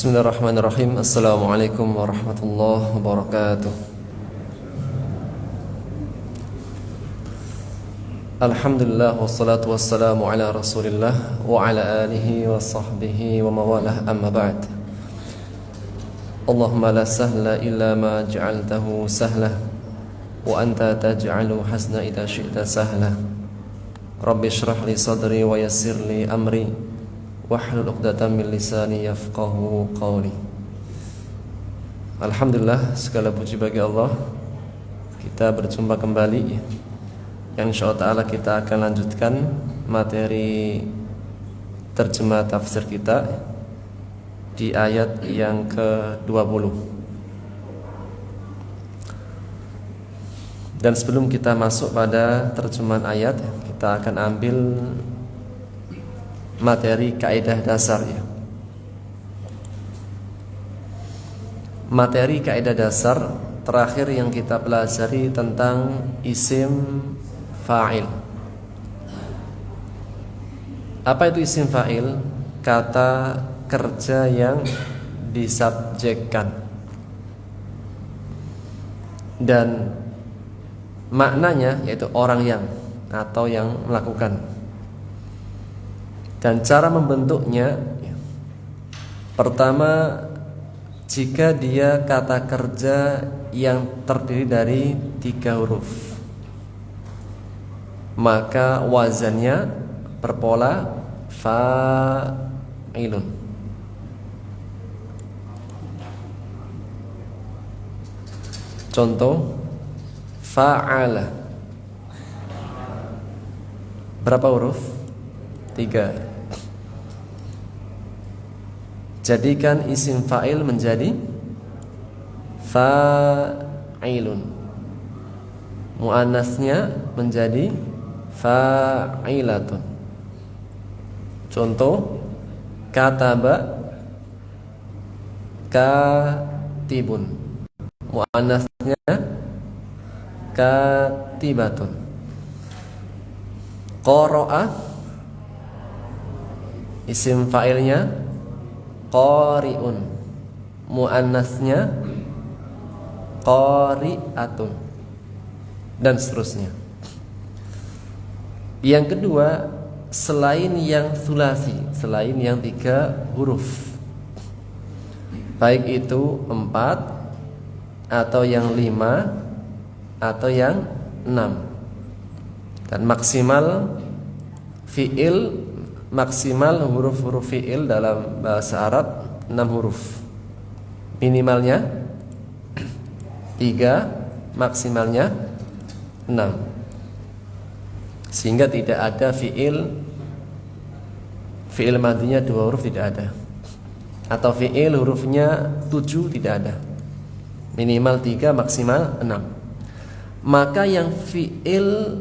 Bismillahirrahmanirrahim. Assalamualaikum warahmatullahi wabarakatuh. Alhamdulillah wassalatu wassalamu ala Rasulillah wa ala alihi wa sahbihi wa mawalah, amma ba'd. Allahumma la sahla illa ma ja'altahu sahla wa anta taj'alu hazna idza syi'ta sahla. Rabbi shrah li sadri wa yassir li amri wahlul 'uqdatam min lisani yafqahu qawli. Alhamdulillah, segala puji bagi Allah. Kita berjumpa kembali, yang insyaallah ta'ala kita akan lanjutkan materi terjemah tafsir kita di ayat yang ke-20. Dan sebelum kita masuk pada terjemahan ayat, kita akan ambil materi kaidah dasar ya. Materi kaidah dasar terakhir yang kita pelajari tentang isim fa'il. Apa itu isim fa'il? Kata kerja yang disubjekkan dan maknanya yaitu orang yang atau yang melakukan. Dan cara membentuknya, pertama, jika dia kata kerja yang terdiri dari 3 huruf, maka wazannya berpola fa'ilun. Contoh, fa'ala. Berapa huruf? 3. Jadikan isim fa'il menjadi fa'ilun, muannasnya menjadi fa'ilatun. Contoh, kataba katibun, muannasnya katibatun. Qara'a, isim fa'ilnya qari'un, muannasnya qari'atun, dan seterusnya. Yang kedua, selain yang sulasi, selain yang 3 huruf, baik itu 4 atau yang 5 atau yang 6, dan maksimal fi'il, maksimal huruf-huruf fi'il dalam bahasa Arab 6 huruf. Minimalnya 3, maksimalnya 6. Sehingga tidak ada fi'il madinya 2 huruf, tidak ada. Atau fi'il hurufnya 7, tidak ada. Minimal 3, maksimal 6. Maka yang fi'il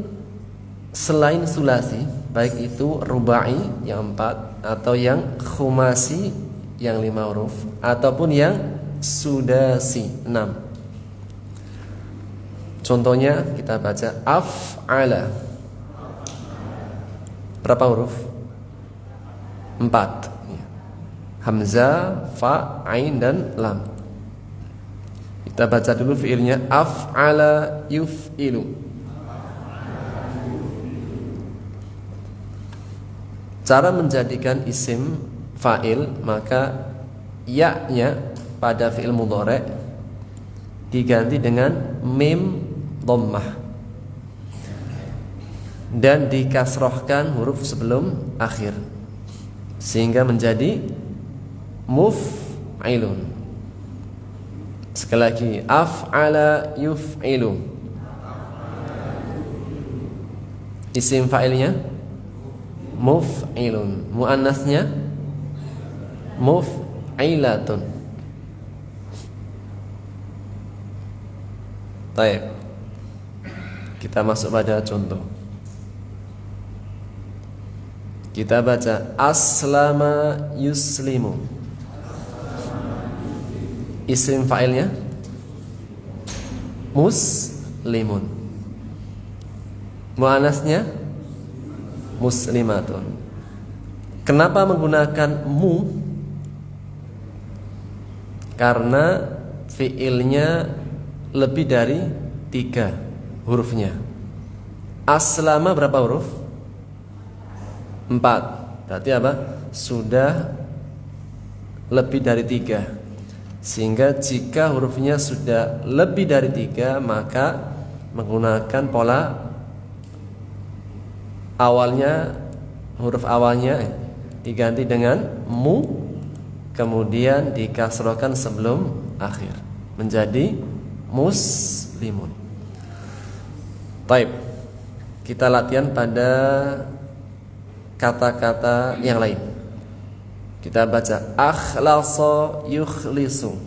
selain sulasi, baik itu rubai yang 4 atau yang khumasi yang 5 huruf ataupun yang sudasi 6. Contohnya kita baca af'ala. Berapa huruf? 4. Hamzah, fa, ain, dan lam. Kita baca dulu fi'ilnya af'ala yuf'ilu. Cara menjadikan isim fa'il, maka ya-nya pada fi'il mudhari' diganti dengan mim dhammah dan dikasrohkan huruf sebelum akhir sehingga menjadi muf'ilun. Sekali lagi, af'ala yuf'ilu. Isim fa'ilnya muf'ilun, muannasnya muf'ilatun. Baik, kita masuk pada contoh. Kita baca aslama yuslimu. Isim fa'ilnya muslimun, muannasnya muslimatun. Kenapa menggunakan mu? karena fiilnya lebih dari 3 hurufnya. Aslama berapa huruf? 4. Berarti apa? Sudah lebih dari 3. Sehingga jika hurufnya sudah lebih dari 3, maka menggunakan pola awalnya, huruf awalnya diganti dengan mu, kemudian dikasrohkan sebelum akhir menjadi muslimun. Baik, kita latihan pada kata-kata yang lain. Kita baca akhlasa yukhlisu,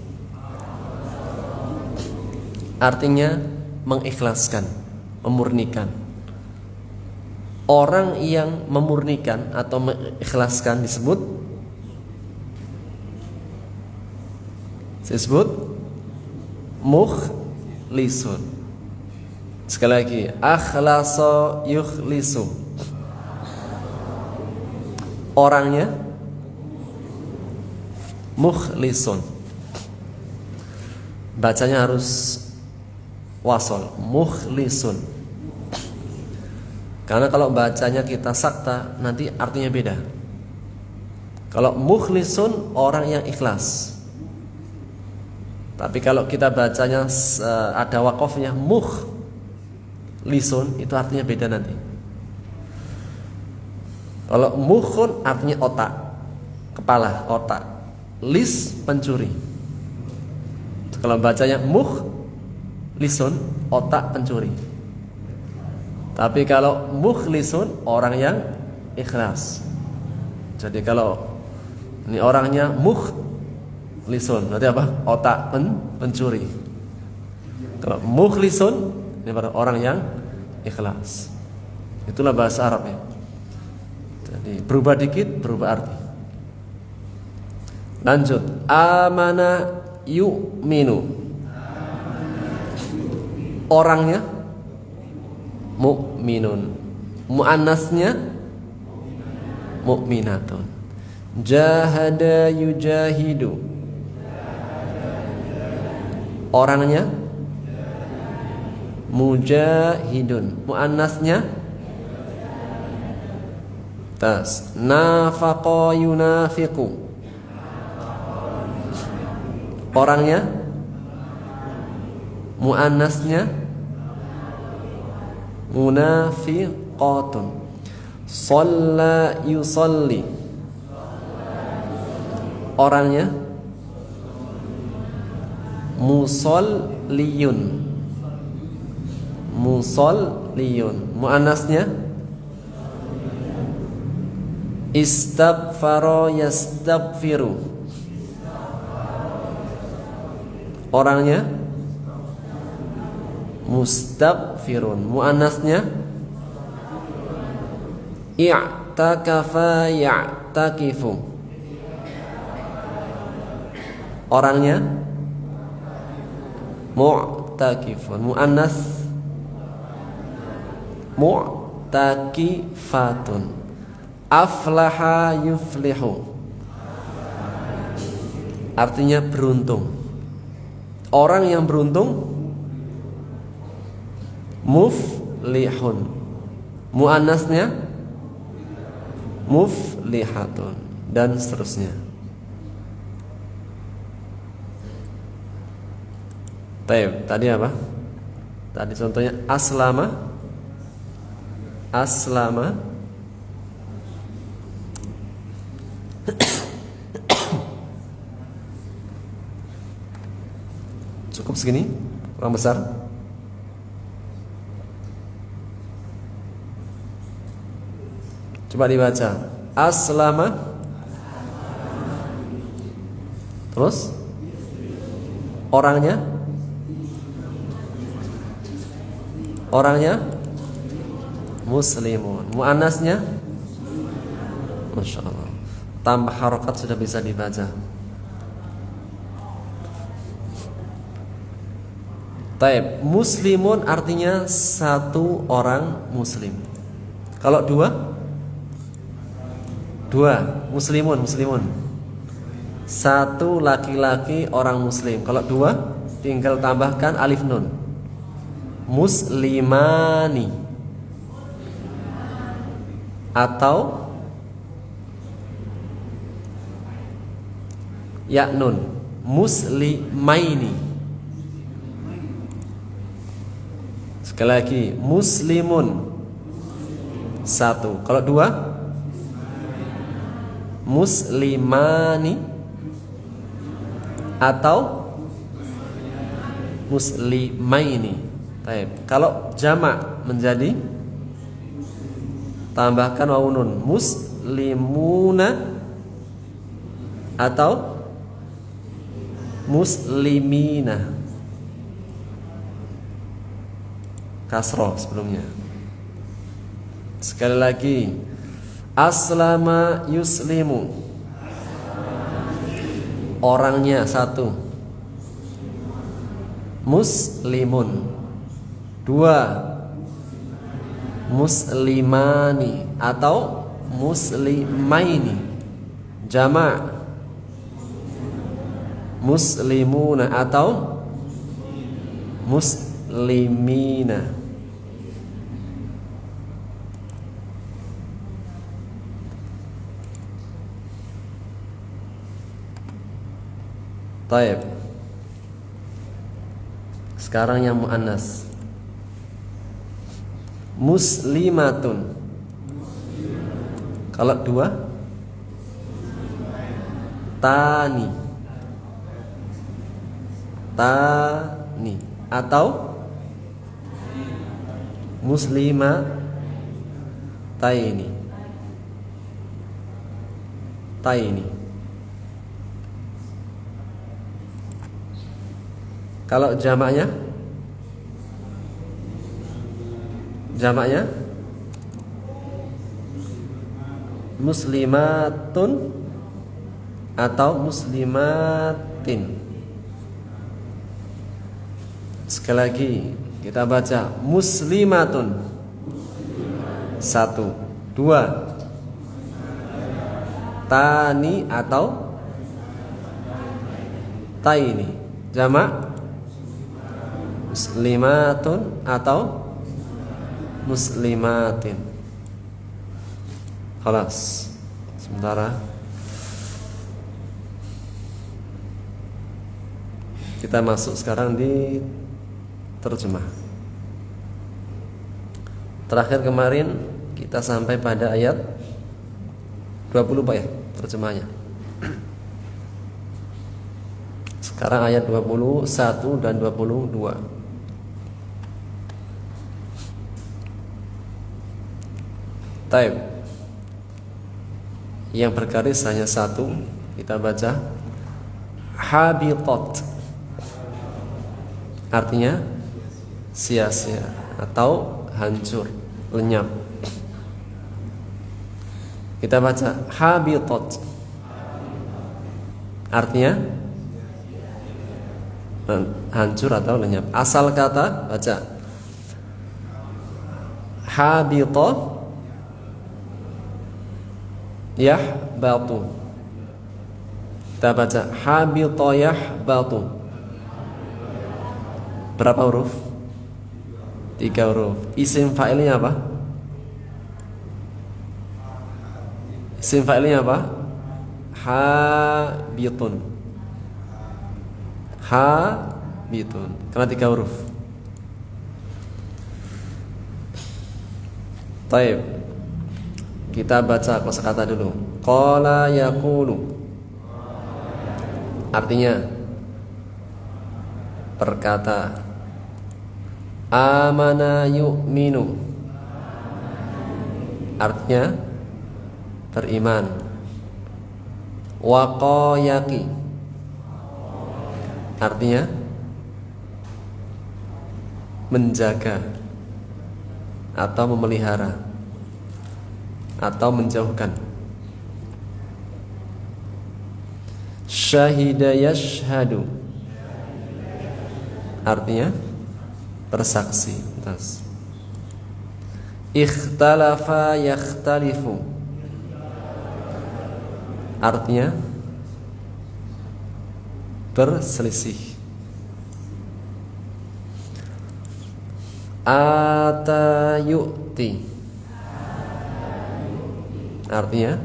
artinya mengikhlaskan, memurnikan. Orang yang memurnikan atau mengikhlaskan disebut mukhlisun. Sekali lagi, akhlasa yukhlisu, orangnya mukhlisun. Bacanya harus wasol, mukhlisun. Karena kalau bacanya kita sakta, nanti artinya beda. Kalau mukhlisun, orang yang ikhlas. Tapi kalau kita bacanya ada wakofnya mukhlisun, itu artinya beda nanti. Kalau mukhun artinya otak, kepala, otak. Lis, pencuri. Kalau bacanya mukhlisun, otak pencuri. Tapi kalau mukhlisun, orang yang ikhlas. Jadi kalau ini orangnya mukhlisun, berarti apa? Otak pencuri. Kalau mukhlisun, ini orang yang ikhlas. Itulah bahasa Arab ya. Jadi berubah dikit, berubah arti. Lanjut, amana yu'minu, orangnya mu'minun, muannasnya mu'minatun. Jahada yujahidu, orangnya mujahidun, muannasnya tas. Nafaqa yunafiqu, orangnya muannasnya munafiqatun. Shalla yusalli, orangnya musalliyun, muannasnya istaghfara yastaghfiru, orangnya mustaghfirun, muannasnya i'takafa ya'takifu, orangnya mu'takifun, muannas mu'takifatun. Aflaha yuflihu, artinya beruntung, orang yang beruntung. Muflihun, muannasnya muflihatun, dan seterusnya. Baik, tadi apa? Tadi contohnya aslama, cukup segini, kurang besar. Coba dibaca, aslama, terus orangnya muslimun, muannasnya Masya Allah, tambah harokat sudah bisa dibaca. Taib, muslimun artinya satu orang muslim. Kalau dua muslimun. satu laki-laki orang muslim. Kalau dua tinggal tambahkan alif nun. Muslimani atau ya nun. Muslimaini. Sekali lagi, muslimun satu. Kalau dua, muslimani atau muslimaini. Baik. Kalau jamak menjadi tambahkan wawu nun, muslimuna atau muslimina. Kasroh sebelumnya. Sekali lagi, aslama yuslimu, orangnya satu. Muslimun dua. Muslimani atau muslimaini. Jamak muslimuna atau muslimina. Taib. Sekarang yang muannas. Muslimatun. Kalau dua, tani. Tani atau muslimataini. Taini. Kalau jamaknya muslimatun atau muslimatin. Sekali lagi kita baca, muslimatun satu. Dua, tani atau taini. Jamak muslimatun atau muslimatin. Khalas. Sementara kita masuk sekarang di terjemah. Terakhir kemarin kita sampai pada ayat 20 Pak ya, terjemahnya. Sekarang ayat 21 dan 22. Taib. Yang bergaris hanya satu. Kita baca habitat, artinya sia-sia atau hancur, lenyap. Kita baca habitat, artinya hancur atau lenyap. Asal kata baca habita yahbatu. Kita baca habita yahbatu. Berapa huruf? 3 huruf. Isim fa'ilnya apa? Isim fa'ilnya apa? Habitun. Habitun. Karena 3 huruf. Taib. Kita baca kosakata dulu. Qala yaqulu, artinya berkata. Amana yu'minu, artinya beriman. Waqayaki, artinya menjaga atau memelihara atau menjauhkan. Syahida yashhadu, artinya bersaksi. Ikhtalafa yakhtalifu, artinya berselisih. Ata yu'ti artinya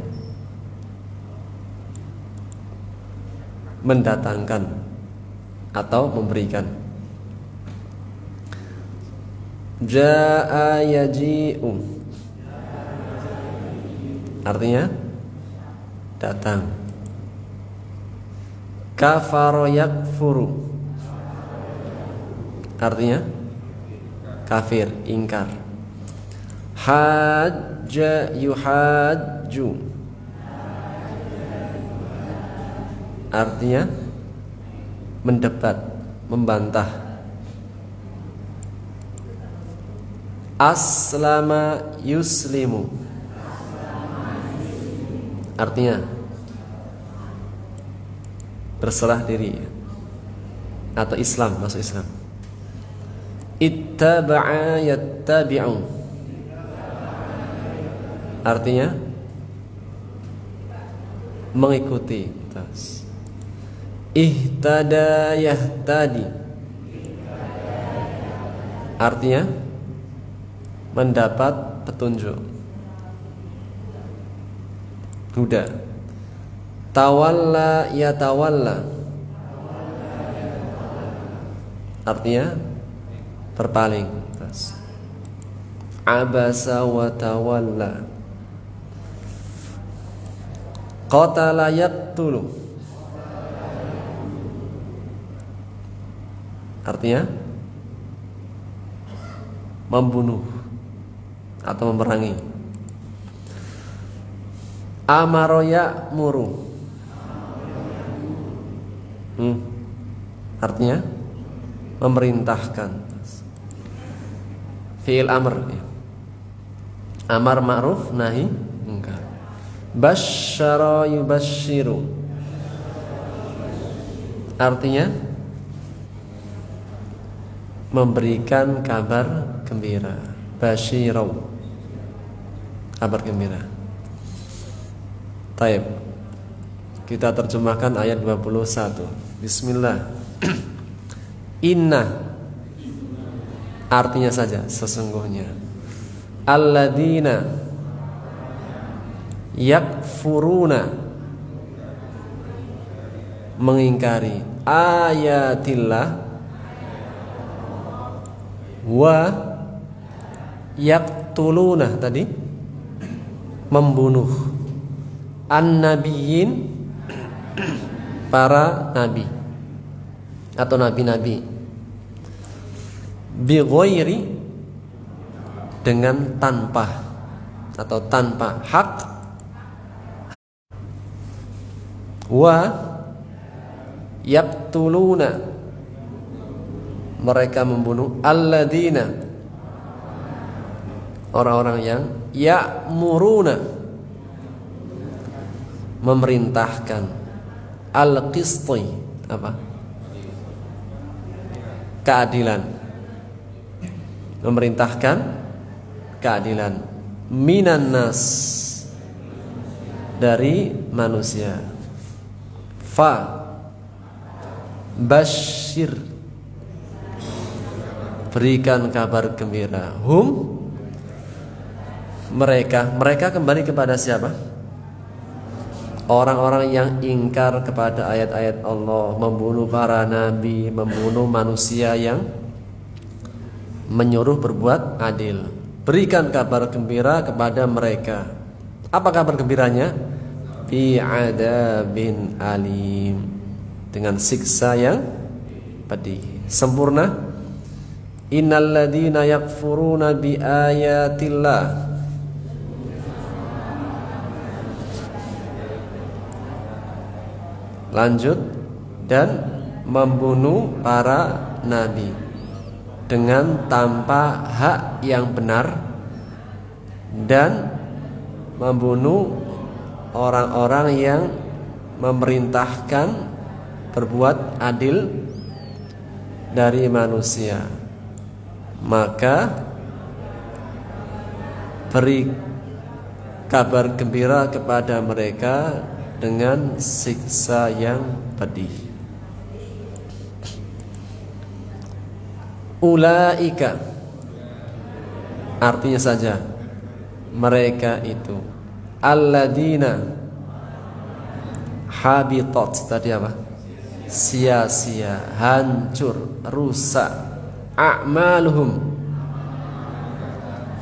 mendatangkan atau memberikan. Ja'a yaji'u artinya datang. Kafara yakfuru artinya kafir, ingkar. Hajja yuhajju artinya mendebat, membantah. Aslama yuslimu artinya berserah diri atau Islam, masuk Islam. Ittaba'a yattabi'u artinya mengikuti. Terus ihtada yahtadi artinya mendapat petunjuk, huda. Tawalla yatawalla artinya berpaling. Terus abasa wa tawalla. Qatala yaqtulu artinya membunuh atau memerangi. Amaro ya'muru artinya memerintahkan. Fi'il amr, amar ma'ruf nahi munkar. Basyara yubasyiru artinya memberikan kabar gembira. Basyirau kabar gembira. Taib. Kita terjemahkan ayat 21. Bismillah. Inna artinya saja sesungguhnya. Alladzina yakfuruna mengingkari ayatillah wa yaqtuluna tadi membunuh an-nabiyyin para nabi atau nabi-nabi bi ghairi dengan tanpa atau tanpa hak, wa yaqtuluna mereka membunuh alladzina orang-orang yang ya'muruna memerintahkan al-qisti apa? Keadilan. Memerintahkan keadilan minan nas dari manusia. Fa basyir berikan kabar gembira. Hum mereka kembali kepada siapa? Orang-orang yang ingkar kepada ayat-ayat Allah, membunuh para nabi, membunuh manusia yang menyuruh berbuat adil. Berikan kabar gembira kepada mereka. Apa kabar gembiranya? Bi'adabin alim, dengan siksa yang pedih. Sempurna. Innalladzina yakfuruna biayatillah lanjut, dan membunuh para nabi dengan tanpa hak yang benar, dan membunuh orang-orang yang memerintahkan berbuat adil dari manusia. Maka beri kabar gembira kepada mereka dengan siksa yang pedih. Ulaika artinya saja mereka itu alladzina habitat tadi apa? Sia-sia, hancur, rusak a'maluhum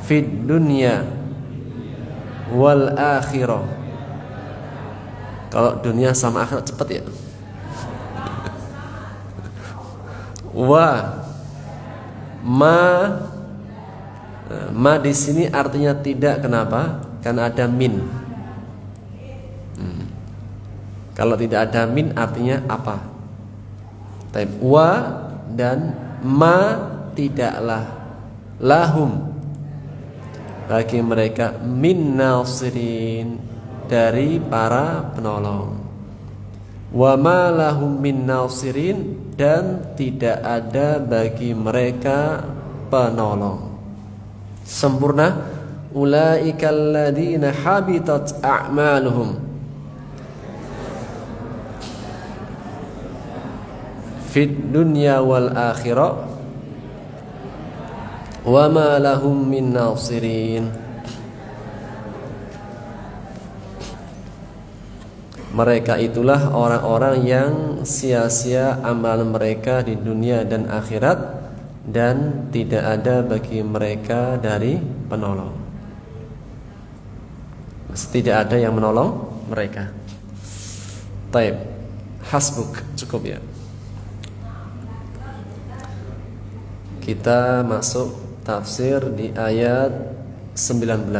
fid dunya wal akhirah. Kalau dunia sama akhirat cepat ya. Wa ma di sini artinya tidak. Kenapa? Karena ada min. Kalau tidak ada min artinya apa? Taib wa dan ma tidaklah lahum bagi mereka min nasirin dari para penolong. Wa ma lahum min nasirin dan tidak ada bagi mereka penolong. Sempurna. Ulaikal ladzina habitat a'maluhum fid dunya wal akhirah wa ma lahum min nasirin. Mereka itulah orang-orang yang sia-sia amal mereka di dunia dan akhirat dan tidak ada bagi mereka dari penolong. Tidak ada yang menolong mereka. Taib. Hasbuk, cukup ya. Kita masuk tafsir di ayat 19.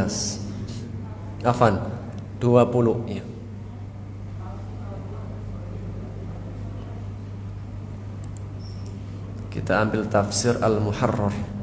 Afan 20 ya. Kita ambil tafsir Al-Muharrar.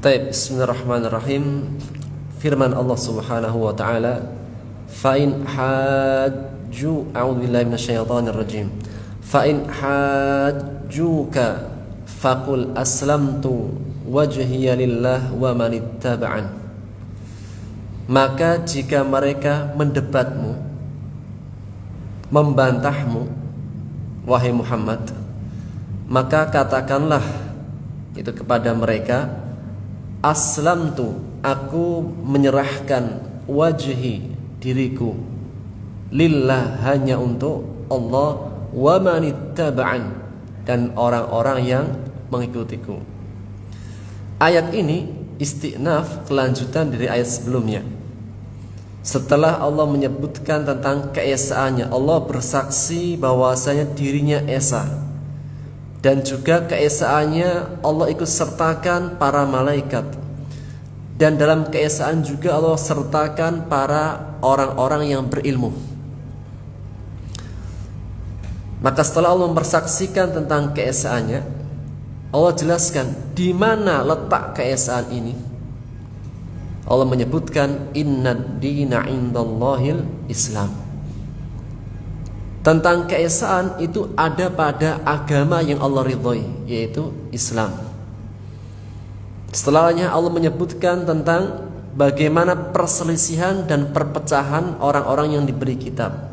Baik, bismillahirrahmanirrahim. Firman Allah Subhanahu wa taala, fa in hajju a'udzubillahi minasyaitonir rajim. Fa in hajjuka faqul aslamtu wajhiya lillah wa man ittaba'an. Maka jika mereka mendebatmu, membantahmu, wahai Muhammad, maka katakanlah itu kepada mereka, aslamtu, aku menyerahkan wajhi, diriku, lillah, hanya untuk Allah, wa manittaba'an, dan orang-orang yang mengikutiku. Ayat ini istinaf, kelanjutan dari ayat sebelumnya. Setelah Allah menyebutkan tentang keesaannya, Allah bersaksi bahwasanya dirinya esa, dan juga keesaannya Allah ikut sertakan para malaikat, dan dalam keesaan juga Allah sertakan para orang-orang yang berilmu. Maka setelah Allah mempersaksikan tentang keesaannya, Allah jelaskan di mana letak keesaan ini. Allah menyebutkan innad dina indallahil Islam. Tentang keesaan itu ada pada agama yang Allah ridhoi, yaitu Islam. Setelahnya Allah menyebutkan tentang bagaimana perselisihan dan perpecahan orang-orang yang diberi kitab,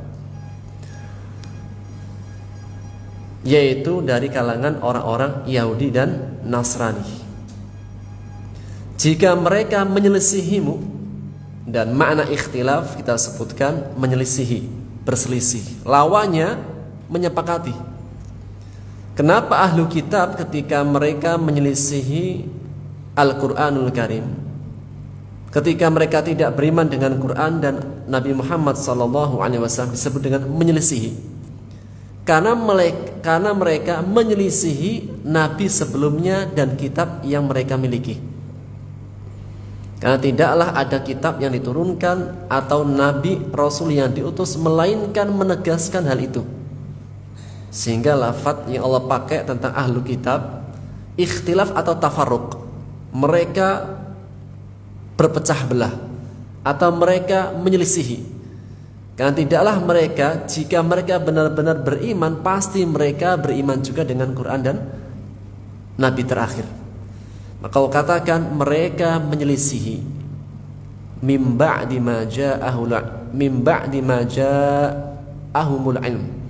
yaitu dari kalangan orang-orang Yahudi dan Nasrani. Jika mereka menyelisihimu, dan makna ikhtilaf kita sebutkan menyelisihi, berselisih, lawannya menyepakati. Kenapa ahlu kitab ketika mereka menyelisihi Al-Quranul Karim, ketika mereka tidak beriman dengan Quran dan Nabi Muhammad SAW, disebut dengan menyelisihi? Karena mereka menyelisihi Nabi sebelumnya dan kitab yang mereka miliki. Karena tidaklah ada kitab yang diturunkan atau Nabi Rasul yang diutus melainkan menegaskan hal itu. Sehingga lafaz yang Allah pakai tentang ahlu kitab, ikhtilaf atau tafarruq, mereka berpecah belah atau mereka menyelisihi. Karena tidaklah mereka, jika mereka benar-benar beriman, pasti mereka beriman juga dengan Quran dan Nabi terakhir. Maka kau katakan mereka menyelisihi mim ba'di ma ja'ahumul ilm.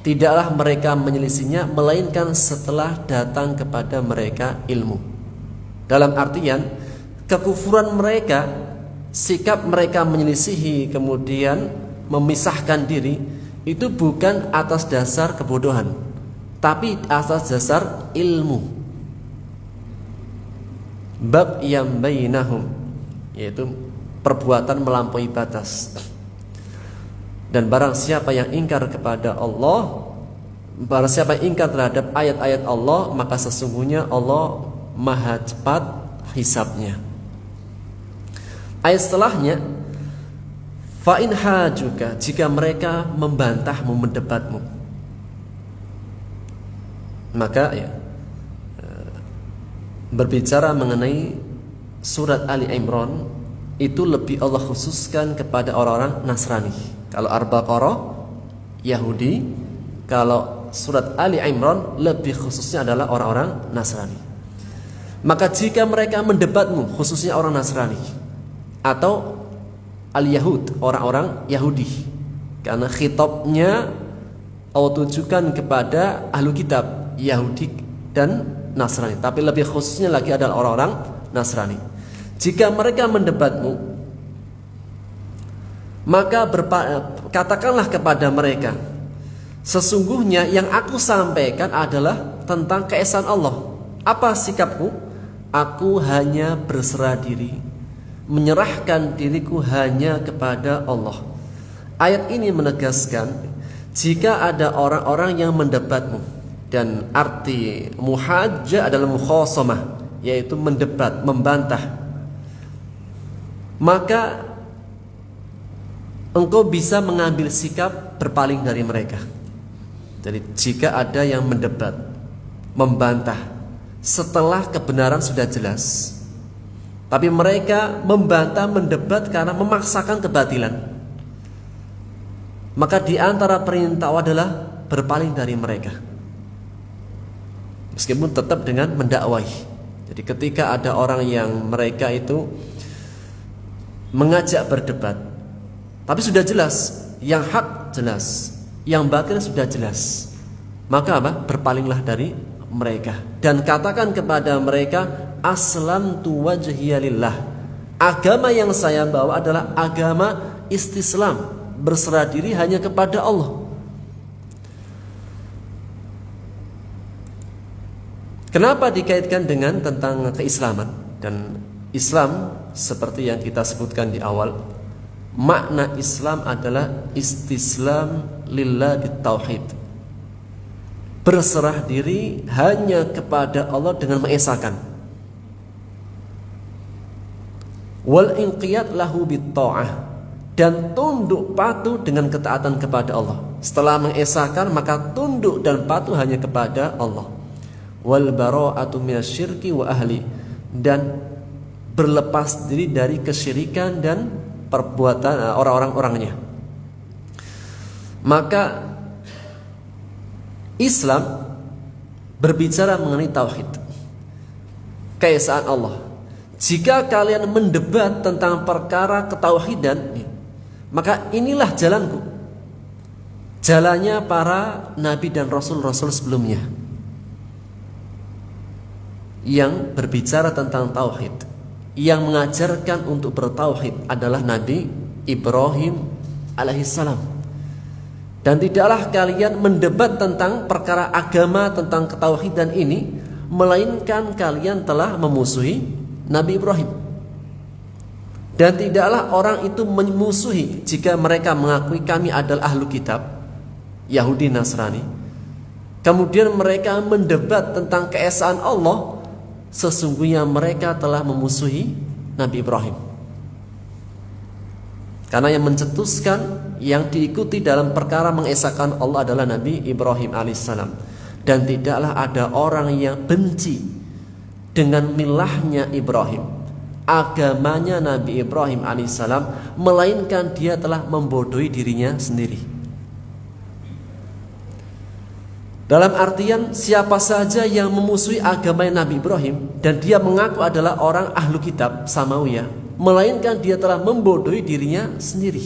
Tidaklah mereka menyelisihinya melainkan setelah datang kepada mereka ilmu. Dalam artian kekufuran mereka, sikap mereka menyelisihi kemudian memisahkan diri, itu bukan atas dasar kebodohan, tapi atas dasar ilmu. Bab yang bainahum, yaitu perbuatan melampaui batas. Dan barang siapa yang ingkar kepada Allah, barang siapa yang ingkar terhadap ayat-ayat Allah, maka sesungguhnya Allah maha cepat hisabnya. Ayat setelahnya, fa in hajuka, jika mereka membantahmu, mendebatmu, maka berbicara mengenai surat Ali Imran itu lebih Allah khususkan kepada orang-orang Nasrani. Kalau Al-Baqarah Yahudi, kalau surat Ali Imran lebih khususnya adalah orang-orang Nasrani. Maka jika mereka mendebatmu, khususnya orang Nasrani atau Al-Yahud, orang-orang Yahudi, karena khitabnya Allah tujukan kepada ahlu kitab Yahudi dan Nasrani, tapi lebih khususnya lagi adalah orang-orang Nasrani. Jika mereka mendebatmu, maka katakanlah kepada mereka, sesungguhnya yang aku sampaikan adalah tentang keesaan Allah. Apa sikapku? Aku hanya berserah diri, menyerahkan diriku hanya kepada Allah. Ayat ini menegaskan, jika ada orang-orang yang mendebatmu, dan arti muhajjah adalah mukhasamah, yaitu mendebat, membantah, maka engkau bisa mengambil sikap berpaling dari mereka. Jadi jika ada yang mendebat, membantah setelah kebenaran sudah jelas, tapi mereka membantah, mendebat karena memaksakan kebatilan, maka di antara perintah adalah berpaling dari mereka, meskipun tetap dengan mendakwahi. Jadi ketika ada orang yang mereka itu mengajak berdebat, tapi sudah jelas, yang hak jelas, yang batil sudah jelas, maka apa? Berpalinglah dari mereka dan katakan kepada mereka, aslamtu wajhiya lillah. Agama yang saya bawa adalah agama istislam, berserah diri hanya kepada Allah. Kenapa dikaitkan dengan tentang keislaman? Dan Islam seperti yang kita sebutkan di awal, makna Islam adalah istislam lillah bitauhid, berserah diri hanya kepada Allah dengan mengesahkan, wal inqiyad lahu bitta'ah, dan tunduk patuh dengan ketaatan kepada Allah. Setelah mengesahkan maka tunduk dan patuh hanya kepada Allah. Wal bara'atu minasyirki wa ahli, dan berlepas diri dari kesyirikan dan perbuatan orang-orangnya. Maka Islam berbicara mengenai tauhid, keesaan Allah. Jika kalian mendebat tentang perkara ketauhidan, maka inilah jalanku, jalannya para nabi dan rasul-rasul sebelumnya yang berbicara tentang tauhid. Yang mengajarkan untuk bertauhid adalah Nabi Ibrahim alaihissalam. Dan tidaklah kalian mendebat tentang perkara agama, tentang ketauhidan ini, melainkan kalian telah memusuhi Nabi Ibrahim. Dan tidaklah orang itu memusuhi jika mereka mengakui kami adalah ahlu kitab, Yahudi Nasrani. Kemudian mereka mendebat tentang keesaan Allah, sesungguhnya mereka telah memusuhi Nabi Ibrahim. Karena yang mencetuskan, yang diikuti dalam perkara mengesahkan Allah adalah Nabi Ibrahim alaihissalam. Dan tidaklah ada orang yang benci dengan milahnya Ibrahim, agamanya Nabi Ibrahim alaihissalam, melainkan dia telah membodohi dirinya sendiri. Dalam artian, siapa saja yang memusuhi agama Nabi Ibrahim dan dia mengaku adalah orang ahlu kitab Samawiyah, melainkan dia telah membodohi dirinya sendiri.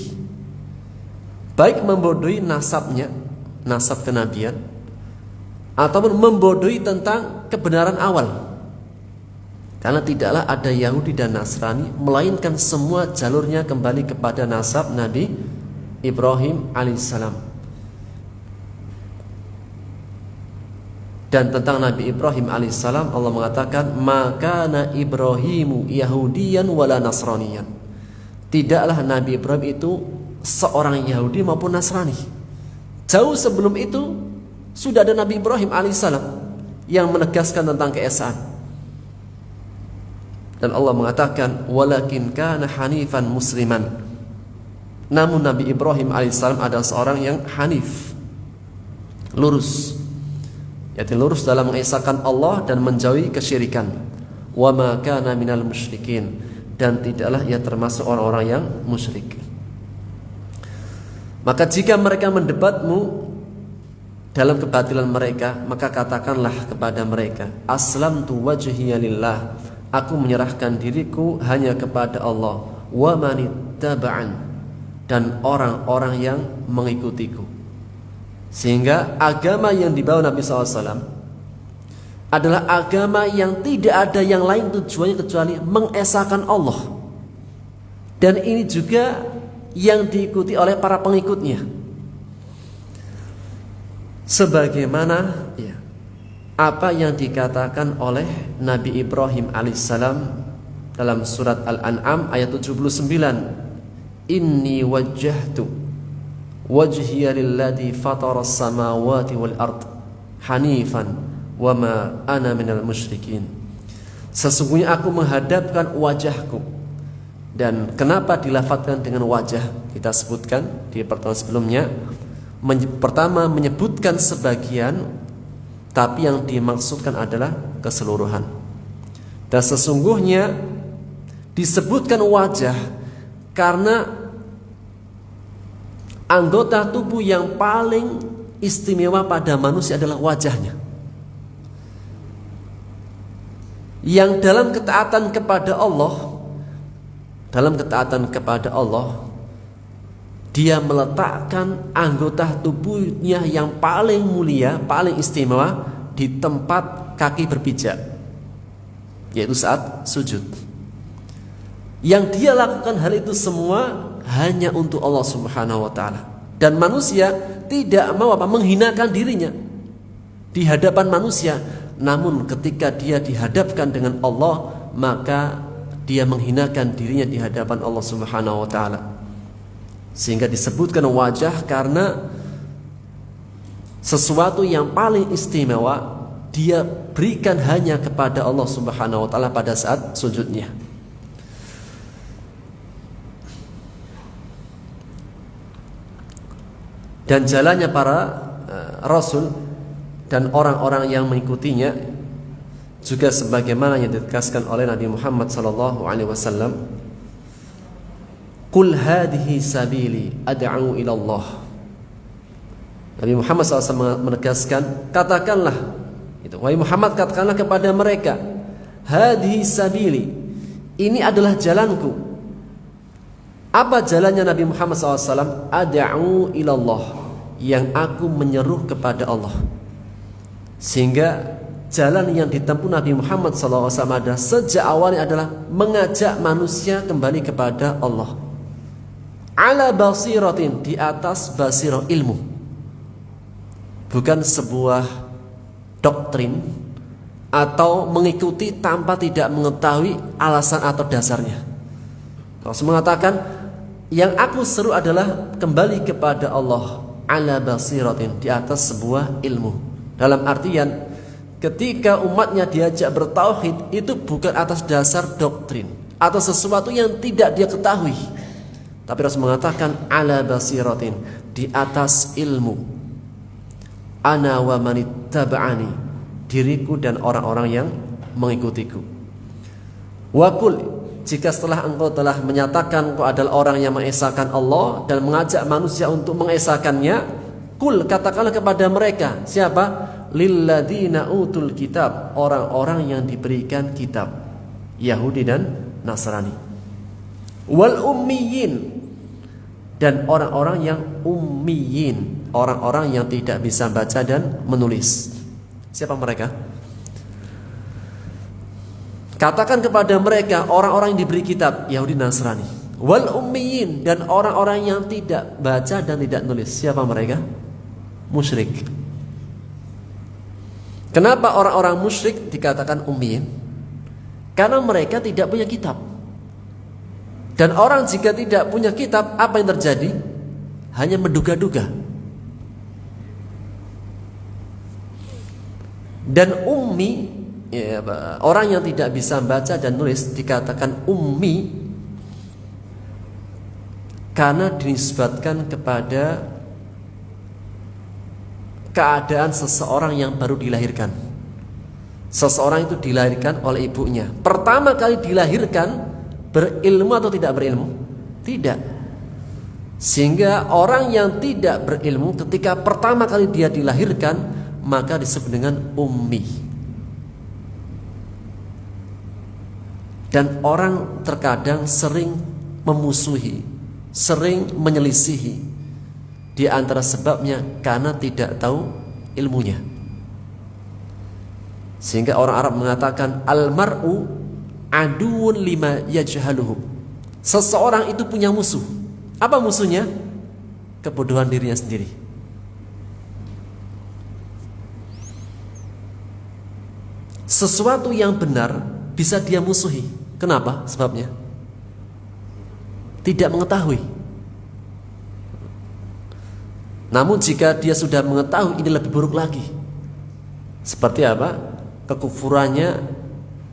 Baik membodohi nasabnya, nasab kenabian, ataupun membodohi tentang kebenaran awal. Karena tidaklah ada Yahudi dan Nasrani, melainkan semua jalurnya kembali kepada nasab Nabi Ibrahim alaihissalam. Dan tentang Nabi Ibrahim alaihissalam, Allah mengatakan, "Makana Ibrahimu Yahudiyan wala Nasraniyan." Tidaklah Nabi Ibrahim itu seorang Yahudi maupun Nasrani. Jauh sebelum itu sudah ada Nabi Ibrahim alaihissalam yang menegaskan tentang keesaan. Dan Allah mengatakan, "Walakin kana hanifan musliman." Namun Nabi Ibrahim alaihissalam adalah seorang yang hanif, lurus, yaitu lurus dalam mengesahkan Allah dan menjauhi kesyirikan. Wa ma kana minal musyrikin, dan tidaklah ia termasuk orang-orang yang musyrik. Maka jika mereka mendebatmu dalam kebatilan mereka, maka katakanlah kepada mereka, "Aslamtu wajhiya lillah." Aku menyerahkan diriku hanya kepada Allah, wa manittaba'an, dan orang-orang yang mengikutiku. Sehingga agama yang dibawa Nabi SAW adalah agama yang tidak ada yang lain tujuannya kecuali mengesahkan Allah. Dan ini juga yang diikuti oleh para pengikutnya. Sebagaimana apa yang dikatakan oleh Nabi Ibrahim alaihissalam dalam surat Al-An'am ayat 79, "Inni wajjahtu wajhiya lilladzi fataras samawati wal ard hanifan wa ma ana minal musyrikin." Sesungguhnya aku menghadapkan wajahku. Dan kenapa dilafadzkan dengan wajah? Kita sebutkan di pertemuan sebelumnya. Pertama menyebutkan sebagian, tapi yang dimaksudkan adalah keseluruhan. Dan sesungguhnya disebutkan wajah karena anggota tubuh yang paling istimewa pada manusia adalah wajahnya. Yang dalam ketaatan kepada Allah, dia meletakkan anggota tubuhnya yang paling mulia, paling istimewa di tempat kaki berpijak, yaitu saat sujud. Yang dia lakukan hal itu semua hanya untuk Allah Subhanahu wa ta'ala. Dan manusia tidak mau menghinakan dirinya di hadapan manusia. Namun ketika dia dihadapkan dengan Allah, maka dia menghinakan dirinya di hadapan Allah Subhanahu wa ta'ala. Sehingga disebutkan wajah karena sesuatu yang paling istimewa dia berikan hanya kepada Allah Subhanahu wa ta'ala pada saat sujudnya. Dan jalannya para rasul dan orang-orang yang mengikutinya juga sebagaimana yang ditegaskan oleh Nabi Muhammad sallallahu alaihi wasallam, "Qul hadhihi sabili ad'u ila Allah." Nabi Muhammad SAW menegaskan, katakanlah itu, wahai Muhammad, katakanlah kepada mereka, hadhihi sabili, ini adalah jalanku. Apa jalannya Nabi Muhammad SAW? Ad'u ila Allah, yang aku menyeru kepada Allah. Sehingga jalan yang ditempuh Nabi Muhammad SAW adalah sejak awalnya adalah mengajak manusia kembali kepada Allah. Ala basiratin, di atas basirah ilmu. bukan sebuah doktrin atau mengikuti tanpa tidak mengetahui alasan atau dasarnya. Rasul mengatakan, yang aku seru adalah kembali kepada Allah ala basiratin, di atas sebuah ilmu. Dalam artian, ketika umatnya diajak bertauhid, itu bukan atas dasar doktrin atau sesuatu yang tidak dia ketahui, tapi Rasul mengatakan ala basiratin, di atas ilmu. Ana wa manittaba'ani, diriku dan orang-orang yang mengikutiku. Wa qul, jika setelah engkau telah menyatakan engkau adalah orang yang mengesahkan Allah dan mengajak manusia untuk mengesahkannya, qul, katakanlah kepada mereka. Siapa? Lilladzina utul kitab, orang-orang yang diberikan kitab, Yahudi dan Nasrani. Wal ummiyin, dan orang-orang yang ummiyin, orang-orang yang tidak bisa baca dan menulis. Siapa mereka? Katakan kepada mereka, orang-orang yang diberi kitab, Yahudi Nasrani. Wal ummiyin, dan orang-orang yang tidak baca dan tidak nulis. Siapa mereka? Musyrik. Kenapa orang-orang musyrik dikatakan ummiyin? Karena mereka tidak punya kitab. Dan orang jika tidak punya kitab, apa yang terjadi? Hanya menduga-duga. Dan ummi, ya, orang yang tidak bisa baca dan nulis dikatakan ummi karena dinisbatkan kepada keadaan seseorang yang baru dilahirkan. Seseorang itu dilahirkan oleh ibunya. Pertama kali dilahirkan, berilmu atau tidak berilmu? Tidak. Sehingga orang yang tidak berilmu ketika pertama kali dia dilahirkan, maka disebut dengan ummi. Dan orang terkadang sering memusuhi, sering menyelisihi. Di antara sebabnya karena tidak tahu ilmunya. Sehingga orang Arab mengatakan al-mar'u aduun lima yajhaluhu. Seseorang itu punya musuh. Apa musuhnya? Kebodohan dirinya sendiri. Sesuatu yang benar bisa dia musuhi. Kenapa? Sebabnya tidak mengetahui. Namun jika dia sudah mengetahui, ini lebih buruk lagi. Seperti apa? Kekufurannya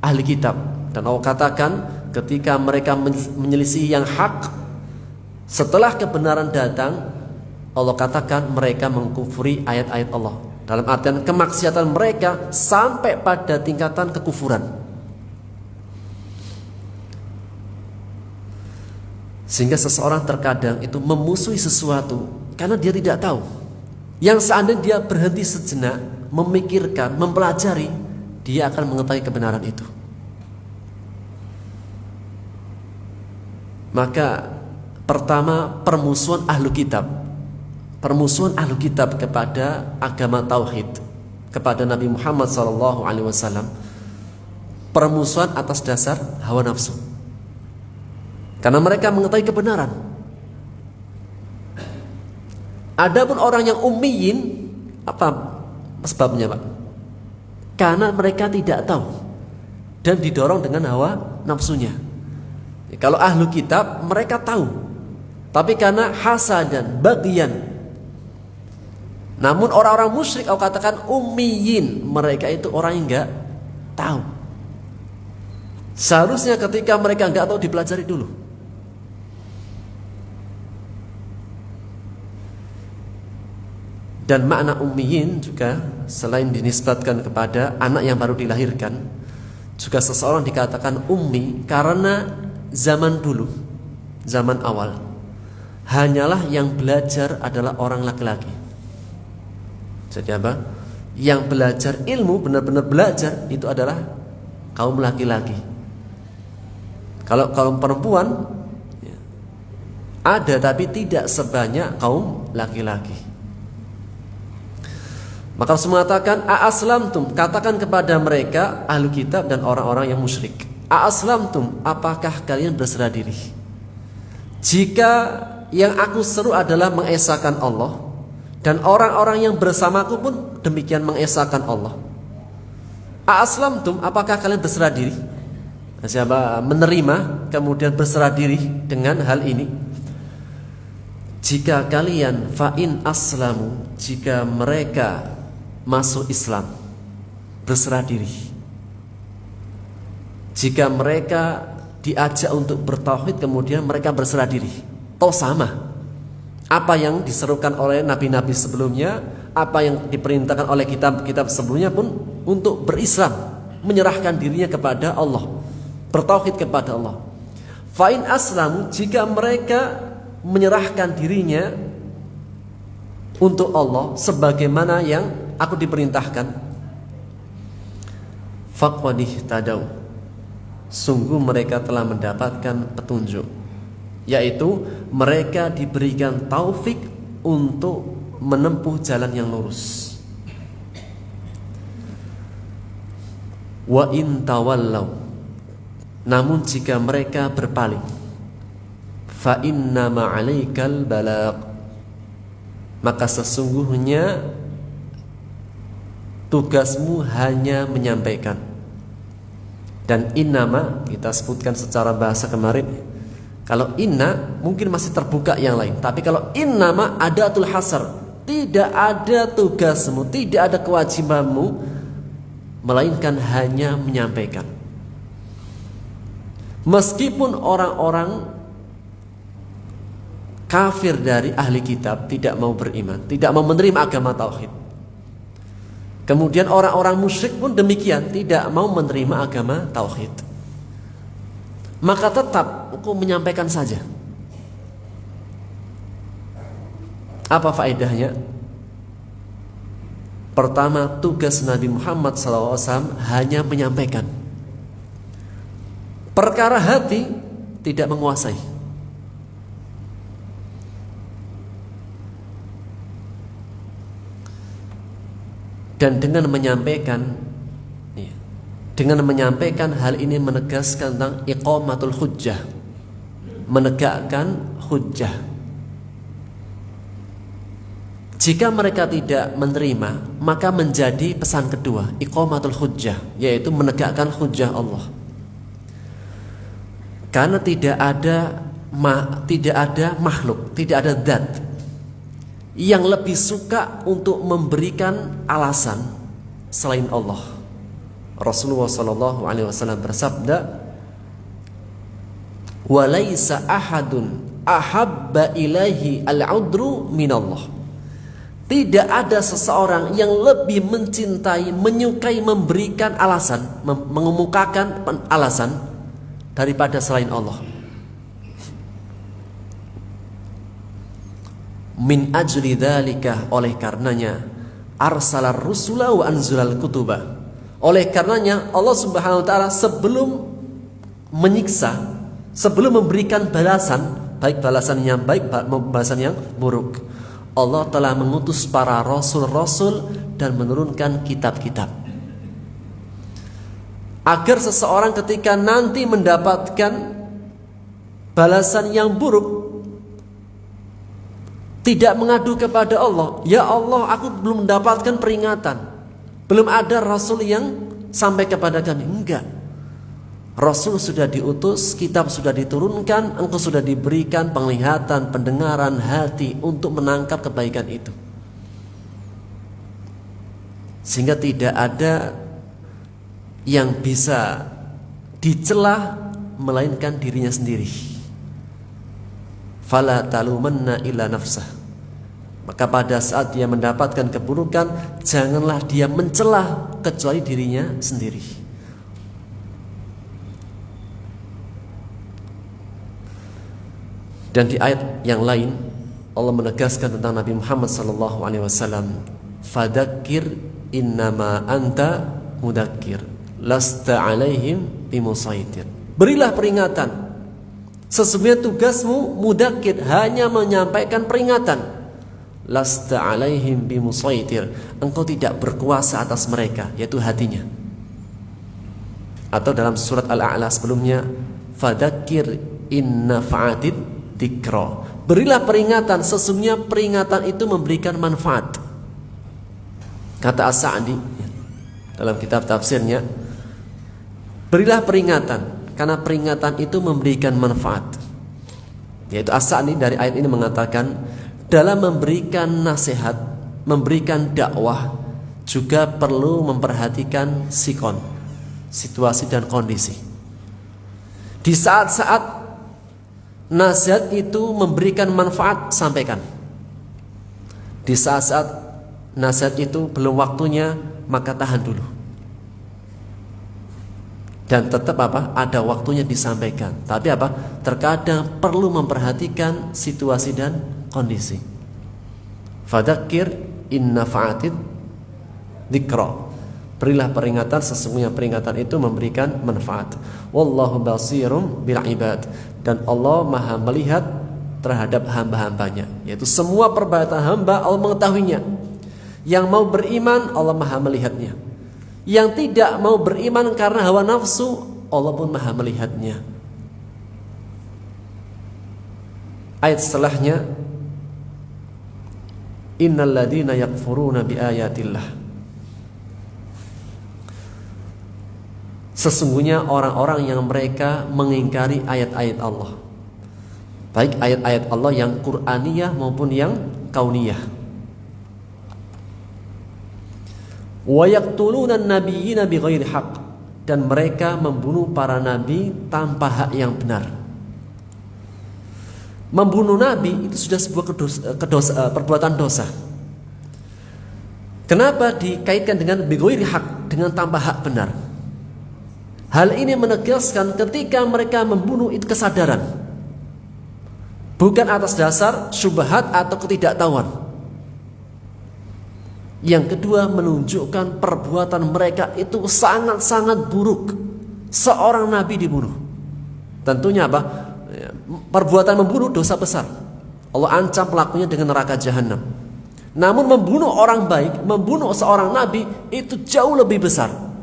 ahli kitab. Dan Allah katakan, ketika mereka menyelisih yang hak, setelah kebenaran datang, Allah katakan mereka mengkufuri ayat-ayat Allah. Dalam artian kemaksiatan mereka sampai pada tingkatan kekufuran. Sehingga seseorang terkadang itu memusuhi sesuatu karena dia tidak tahu. Yang seandainya dia berhenti sejenak, memikirkan, mempelajari, dia akan mengetahui kebenaran itu. Maka pertama, permusuhan ahlu kitab. Permusuhan ahlu kitab kepada agama tauhid, kepada Nabi Muhammad SAW. Permusuhan atas dasar hawa nafsu. Karena mereka mengetahui kebenaran. Adapun orang yang ummiyin, apa sebabnya, Pak? Karena mereka tidak tahu dan didorong dengan hawa nafsunya. Kalau ahlu kitab mereka tahu, tapi karena hasad dan bagian. Namun orang-orang musyrik, aku katakan ummiyin, mereka itu orang yang enggak tahu. Seharusnya ketika mereka enggak tahu dipelajari dulu. Dan makna ummiyin juga selain dinisbatkan kepada anak yang baru dilahirkan, juga seseorang dikatakan ummi karena zaman dulu, zaman awal, hanyalah yang belajar adalah orang laki-laki. Jadi apa? Yang belajar ilmu, benar-benar belajar, itu adalah kaum laki-laki. Kalau kaum perempuan ada, tapi tidak sebanyak kaum laki-laki. Maka Rasul mengatakan, a'aslamtum, katakan kepada mereka ahlu kitab dan orang-orang yang musyrik, a'aslamtum, apakah kalian berserah diri? Jika yang aku seru adalah mengesahkan Allah Dan orang-orang yang bersamaku pun demikian mengesahkan Allah. Aslamtum, apakah kalian berserah diri? Siapa menerima kemudian berserah diri dengan hal ini? Jika kalian fa'in aslamu, jika mereka masuk Islam, berserah diri. Jika mereka diajak untuk bertauhid kemudian mereka berserah diri, toh sama. Apa yang diserukan oleh nabi-nabi sebelumnya, apa yang diperintahkan oleh kitab-kitab sebelumnya pun untuk berislam, menyerahkan dirinya kepada Allah, bertauhid kepada Allah. Fa'in aslamu, jika mereka menyerahkan dirinya untuk Allah sebagaimana yang aku diperintahkan, faqadih tadau, sungguh mereka telah mendapatkan petunjuk, yaitu mereka diberikan taufik untuk menempuh jalan yang lurus. Wa in tawallau, namun jika mereka berpaling, fa inna ma'alaikal balagh, maka sesungguhnya tugasmu hanya menyampaikan. Dan innama kita sebutkan secara bahasa kemarin, kalau inna mungkin masih terbuka yang lain, tapi kalau innama adatul hasar, tidak ada tugasmu, tidak ada kewajibanmu, melainkan hanya menyampaikan. Meskipun orang-orang kafir dari ahli kitab tidak mau beriman, tidak mau menerima agama tauhid, kemudian orang-orang musyrik pun demikian, tidak mau menerima agama tauhid, maka tetap aku menyampaikan saja. Apa faedahnya? Pertama, tugas Nabi Muhammad SAW hanya menyampaikan. Perkara hati tidak menguasai. Dan dengan menyampaikan hal ini menegaskan tentang iqamatul hujjah, menegakkan hujjah. Jika mereka tidak menerima, maka menjadi pesan kedua, iqamatul hujjah, yaitu menegakkan hujjah Allah. Karena tidak ada makhluk, tidak ada zat yang lebih suka untuk memberikan alasan selain Allah. Rasulullah sallallahu alaihi wasallam bersabda, "Wa laisa ahadun ahabba ilaihi al-'udru minallah." Tidak ada seseorang yang lebih mencintai, menyukai memberikan alasan, mengemukakan alasan daripada selain Allah. Min ajli dzalika, oleh karenanya arsalar rusula wa anzalal kutuba. Oleh karenanya Allah Subhanahu wa taala sebelum menyiksa, sebelum memberikan balasan, baik balasan yang baik, balasan yang buruk, Allah telah mengutus para rasul-rasul dan menurunkan kitab-kitab, agar seseorang ketika nanti mendapatkan balasan yang buruk tidak mengadu kepada Allah, "Ya Allah, aku belum mendapatkan peringatan, belum ada rasul yang sampai kepada kami." Enggak. Rasul sudah diutus, kitab sudah diturunkan, engkau sudah diberikan penglihatan, pendengaran hati untuk menangkap kebaikan itu. Sehingga tidak ada yang bisa dicela melainkan dirinya sendiri. Fala talumanna illa nafsah. Maka pada saat dia mendapatkan keburukan, janganlah dia mencela kecuali dirinya sendiri. Dan di ayat yang lain Allah menegaskan tentang Nabi Muhammad SAW, "Fadzakir innama anta mudakkir, lasta alaihim bimusaitir." Berilah peringatan, sesungguhnya tugasmu mudakkir, hanya menyampaikan peringatan. Lasta alaihim bimusaitir, engkau tidak berkuasa atas mereka, yaitu hatinya. Atau dalam surat Al-A'la sebelumnya, "Fadzakir inna fa'atid dzikra." Berilah peringatan, sesungguhnya peringatan itu memberikan manfaat. Kata As-Sa'di dalam kitab tafsirnya, berilah peringatan karena peringatan itu memberikan manfaat. Yaitu As-Sa'di dari ayat ini mengatakan, dalam memberikan nasihat, memberikan dakwah juga perlu memperhatikan sikon, situasi dan kondisi. Di saat-saat nasihat itu memberikan manfaat, sampaikan. Di saat-saat nasihat itu belum waktunya, maka tahan dulu. Dan tetap ada waktunya disampaikan. Tapi terkadang perlu memperhatikan situasi dan kondisi. Fadzakir in nafa'atid dzikra. Berilah peringatan, sesungguhnya peringatan itu memberikan manfaat. Wallahu basirum bil ibad. Dan Allah Maha melihat terhadap hamba-hambanya, yaitu semua perbuatan hamba Allah mengetahuinya. Yang mau beriman Allah Maha melihatnya. Yang tidak mau beriman karena hawa nafsu Allah pun Maha melihatnya. Ayat setelahnya, innal ladzina yakfuruna biayatillah. Sesungguhnya orang-orang yang mereka mengingkari ayat-ayat Allah, baik ayat-ayat Allah yang Qur'aniyah maupun yang kauniyah. Wa yaqtuluna an-nabiyyina bighairi haqq, dan mereka membunuh para nabi tanpa hak yang benar. Membunuh nabi itu sudah sebuah perbuatan dosa. Kenapa dikaitkan dengan bighairi haqq, dengan tanpa hak benar? Hal ini menegaskan ketika mereka membunuh itu kesadaran, bukan atas dasar syubhat atau ketidaktahuan. Yang kedua, menunjukkan perbuatan mereka itu sangat-sangat buruk. Seorang nabi dibunuh, tentunya perbuatan membunuh dosa besar. Allah ancam pelakunya dengan neraka jahanam. Namun membunuh orang baik, membunuh seorang nabi itu jauh lebih besar.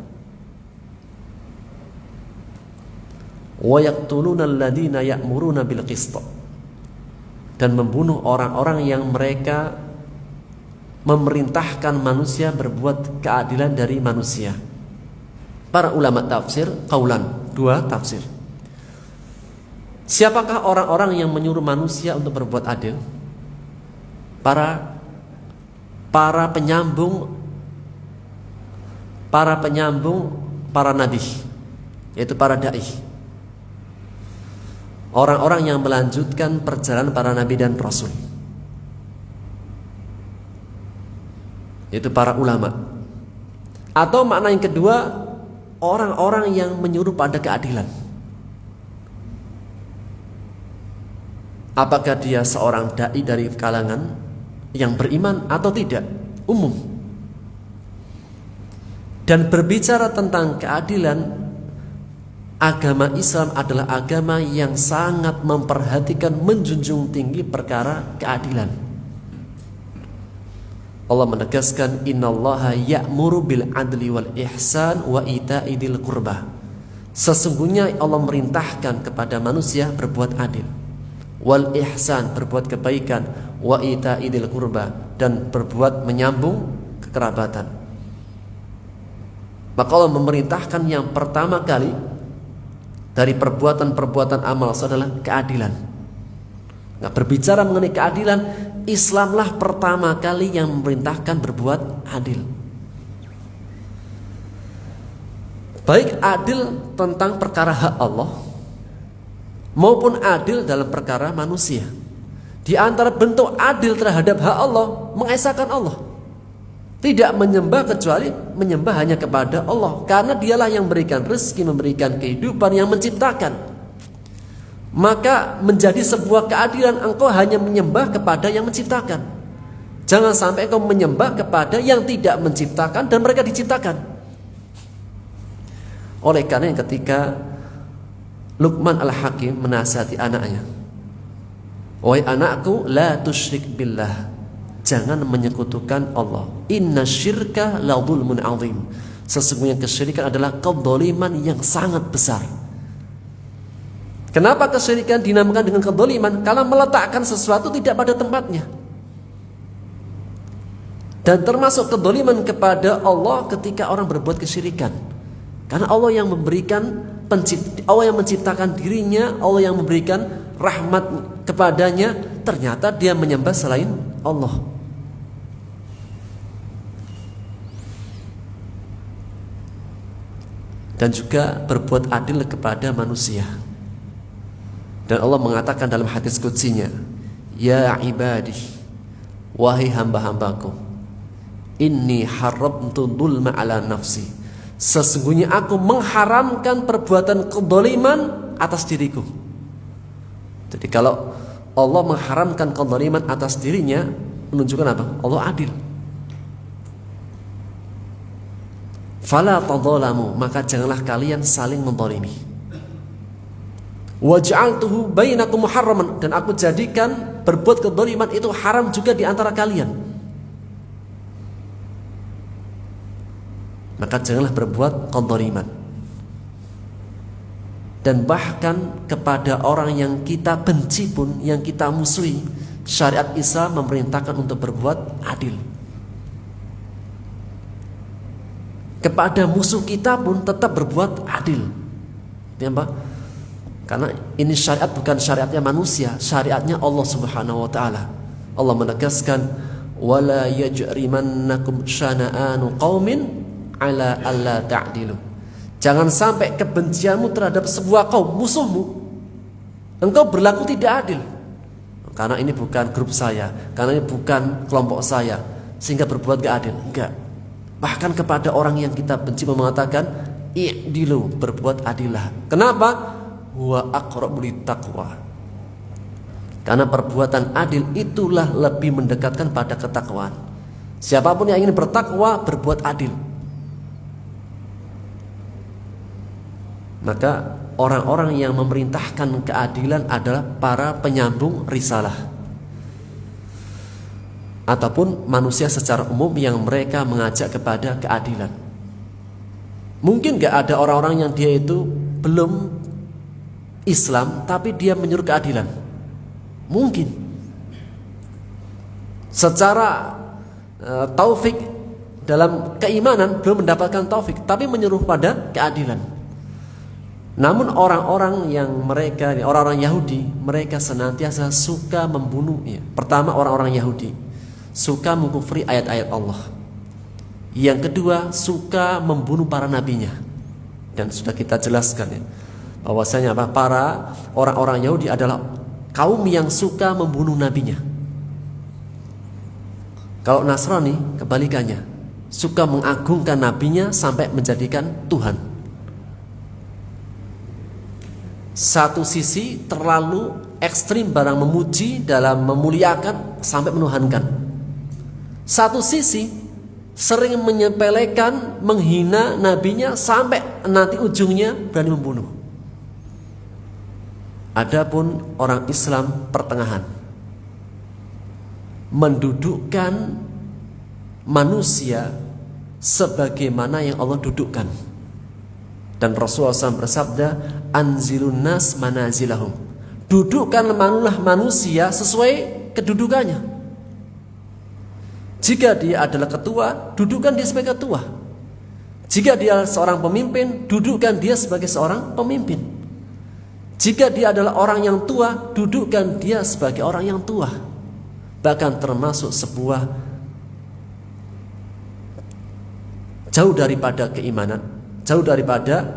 Wa yaqtuluna alladziina ya'muruna bil qist, dan membunuh orang-orang yang mereka memerintahkan manusia berbuat keadilan dari manusia. Para ulama tafsir qaulan, dua tafsir. Siapakah orang-orang yang menyuruh manusia untuk berbuat adil? Para penyambung para nabi, yaitu para dai. Orang-orang yang melanjutkan perjalanan para nabi dan rasul, yaitu para ulama. Atau makna yang kedua, orang-orang yang menyuruh pada keadilan. Apakah dia seorang dai dari kalangan yang beriman atau tidak? Umum. Dan berbicara tentang keadilan, agama Islam adalah agama yang sangat memperhatikan, menjunjung tinggi perkara keadilan. Allah menegaskan, innallaha ya'muru bil adli wal ihsan wa ita'i dzil qurba. Sesungguhnya Allah merintahkan kepada manusia berbuat adil, wal ihsan, berbuat kebaikan, wa ita'i dzil qurba, dan berbuat menyambung kekerabatan. Maka Allah memerintahkan yang pertama kali dari perbuatan-perbuatan amal adalah keadilan. Nah, berbicara mengenai keadilan, Islamlah pertama kali yang memerintahkan berbuat adil. Baik adil tentang perkara hak Allah maupun adil dalam perkara manusia. Di antara bentuk adil terhadap hak Allah, mengesahkan Allah. Tidak menyembah kecuali menyembah hanya kepada Allah, karena dialah yang memberikan rezeki, memberikan kehidupan, yang menciptakan. Maka menjadi sebuah keadilan engkau hanya menyembah kepada yang menciptakan. Jangan sampai engkau menyembah kepada yang tidak menciptakan dan mereka diciptakan. Oleh karena ketika Luqman Al-Hakim menasihati anaknya, wahai anakku, la tusyrik billah, jangan menyekutukan Allah. Inna syirka la dzulmun azim. Sesungguhnya kesyirikan adalah kezaliman yang sangat besar. Kenapa kesyirikan dinamakan dengan kedzaliman? Karena meletakkan sesuatu tidak pada tempatnya. Dan termasuk kedzaliman kepada Allah ketika orang berbuat kesyirikan. Karena Allah yang memberikan Allah yang menciptakan dirinya, Allah yang memberikan rahmat kepadanya, ternyata dia menyembah selain Allah. Dan juga berbuat adil kepada manusia. Dan Allah mengatakan dalam hadis qudsinya, ya ibadi, wahai hamba-hambaku, inni haramtu dzulma ala nafsi, sesungguhnya aku mengharamkan perbuatan kedzaliman atas diriku. Jadi kalau Allah mengharamkan kedzaliman atas dirinya, menunjukkan apa? Allah adil. Fala tadzalamu, maka janganlah kalian saling menzalimi. Waj'altuhu bainakum muharraman, dan aku jadikan berbuat kedzaliman itu haram juga di antara kalian. Maka janganlah berbuat kedzaliman. Dan bahkan kepada orang yang kita benci pun, yang kita musuhi, syariat Islam memerintahkan untuk berbuat adil. Kepada musuh kita pun tetap berbuat adil. Kenapa? Karena ini syariat bukan syariatnya manusia, syariatnya Allah Subhanahu wa taala. Allah menegaskan, wala yajrimannakum syana'anu qaumin ala alla ta'dilu. Jangan sampai kebencianmu terhadap sebuah kaum, musuhmu, engkau berlaku tidak adil. Karena ini bukan grup saya, karena ini bukan kelompok saya, sehingga berbuat gak adil. Enggak. Bahkan kepada orang yang kita benci mengatakan i'dilu, berbuat adillah. Kenapa? Huwa aqrabu littaqwa. Karena perbuatan adil itulah lebih mendekatkan pada ketakwaan. Siapapun yang ingin bertakwa, berbuat adil. Maka orang-orang yang memerintahkan keadilan adalah para penyambung risalah, ataupun manusia secara umum yang mereka mengajak kepada keadilan. Mungkin gak ada orang-orang yang dia itu belum Islam tapi dia menyuruh keadilan. Mungkin secara taufik dalam keimanan belum mendapatkan taufik, tapi menyuruh pada keadilan. Namun orang-orang yang mereka, orang-orang Yahudi, mereka senantiasa suka membunuh. Pertama, orang-orang Yahudi suka mengkufri ayat-ayat Allah. Yang kedua, suka membunuh para nabinya. Dan sudah kita jelaskan bahwasanya para orang-orang Yahudi adalah kaum yang suka membunuh nabinya. Kalau Nasrani kebalikannya, suka mengagungkan nabinya sampai menjadikan Tuhan. Satu sisi terlalu ekstrim barang memuji dalam memuliakan sampai menuhankan. Satu sisi sering menyepelekan, menghina nabinya sampai nanti ujungnya berani membunuh. Adapun orang Islam pertengahan, mendudukkan manusia sebagaimana yang Allah dudukkan. Dan Rasulullah SAW bersabda, anzilun nas manazilahum, dudukkan manusia sesuai kedudukannya. Jika dia adalah ketua, dudukkan dia sebagai ketua. Jika dia seorang pemimpin, dudukkan dia sebagai seorang pemimpin. Jika dia adalah orang yang tua, dudukkan dia sebagai orang yang tua. Bahkan termasuk sebuah jauh daripada keimanan, jauh daripada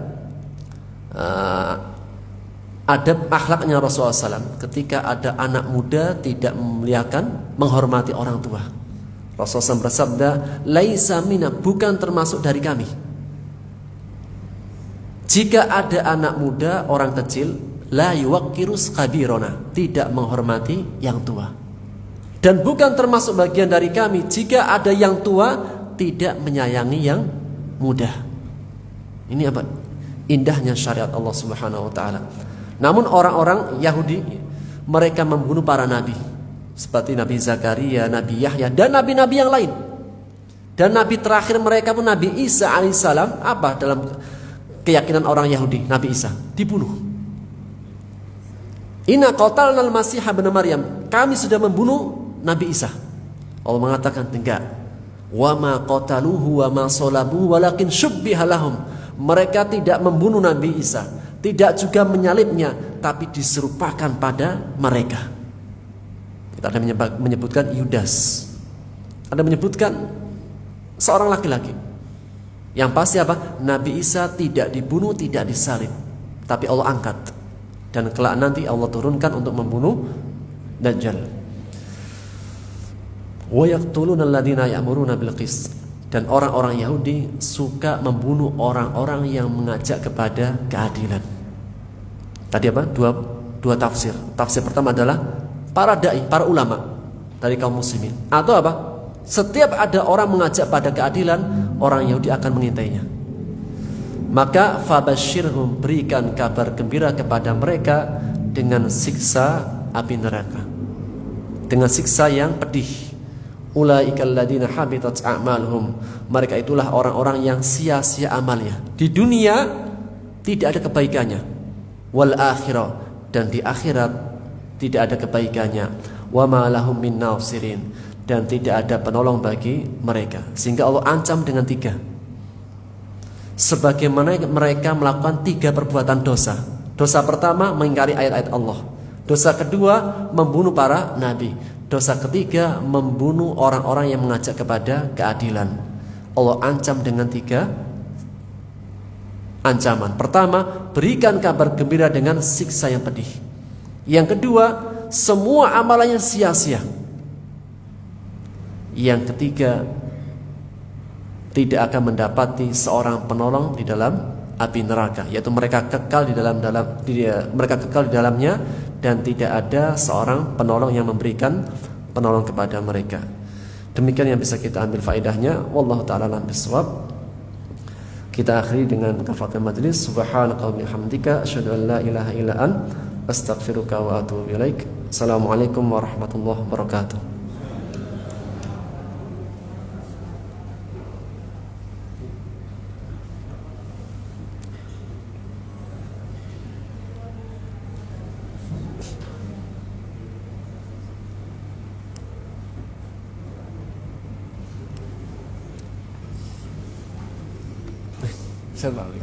adab akhlaknya Rasulullah SAW ketika ada anak muda tidak memuliakan, menghormati orang tua. Rasulullah SAW bersabda, laisa minna, bukan termasuk dari kami. Jika ada anak muda, orang kecil, la yuwaqqirus kabirona, tidak menghormati yang tua. Dan bukan termasuk bagian dari kami jika ada yang tua tidak menyayangi yang muda. Ini apa? Indahnya syariat Allah Subhanahu wa taala. Namun orang-orang Yahudi, mereka membunuh para nabi, seperti Nabi Zakaria, Nabi Yahya, dan nabi-nabi yang lain. Dan nabi terakhir mereka pun Nabi Isa alaihissalam, apa dalam keyakinan orang Yahudi? Nabi Isa dibunuh. Inna qatalnal Masih ibn Maryam, kami sudah membunuh Nabi Isa. Allah mengatakan enggak. Wa ma qataluhu wa ma salabuhu walakin syubbiha lahum. Mereka tidak membunuh Nabi Isa, tidak juga menyalibnya, tapi diserupakan pada mereka. Kita ada menyebutkan Yudas, ada menyebutkan seorang laki-laki. Yang pasti apa? Nabi Isa tidak dibunuh, tidak disalib, tapi Allah angkat. Dan kelak nanti Allah turunkan untuk membunuh Dajjal. Wa yaqtuluna alladziina ya'muruna bil qist. Dan orang-orang Yahudi suka membunuh orang-orang yang mengajak kepada keadilan. Tadi apa? Dua tafsir. Tafsir pertama adalah para dai, para ulama dari kaum muslimin. Atau apa? Setiap ada orang mengajak pada keadilan, orang Yahudi akan mengintainya. Maka fabashirhum, berikan kabar gembira kepada mereka dengan siksa api neraka, dengan siksa yang pedih. Ulaikal ladzina habitat a'maluhum, mereka itulah orang-orang yang sia-sia amalnya. Di dunia tidak ada kebaikannya, wal akhirah, dan di akhirat tidak ada kebaikannya. Wa ma lahum min nasirin, dan tidak ada penolong bagi mereka. Sehingga Allah ancam dengan 3. Sebagaimana mereka melakukan 3 perbuatan dosa. Dosa pertama mengingkari ayat-ayat Allah. Dosa kedua membunuh para nabi. Dosa ketiga membunuh orang-orang yang mengajak kepada keadilan. Allah ancam dengan 3 ancaman. Pertama, berikan kabar gembira dengan siksa yang pedih. Yang kedua, semua amalannya sia-sia. Yang ketiga, tidak akan mendapati seorang penolong di dalam api neraka, yaitu mereka kekal di dalamnya, dan tidak ada seorang penolong yang memberikan penolong kepada mereka. Demikian yang bisa kita ambil faedahnya. Wallahu ta'ala a'lam bishawab. Kita akhiri dengan kafaratul majlis. Subhanaka wa bihamdika asyhadu an la ilaha illa anta astaghfiruka wa atubu ilaik. Assalamualaikum warahmatullahi wabarakatuh. Selalu.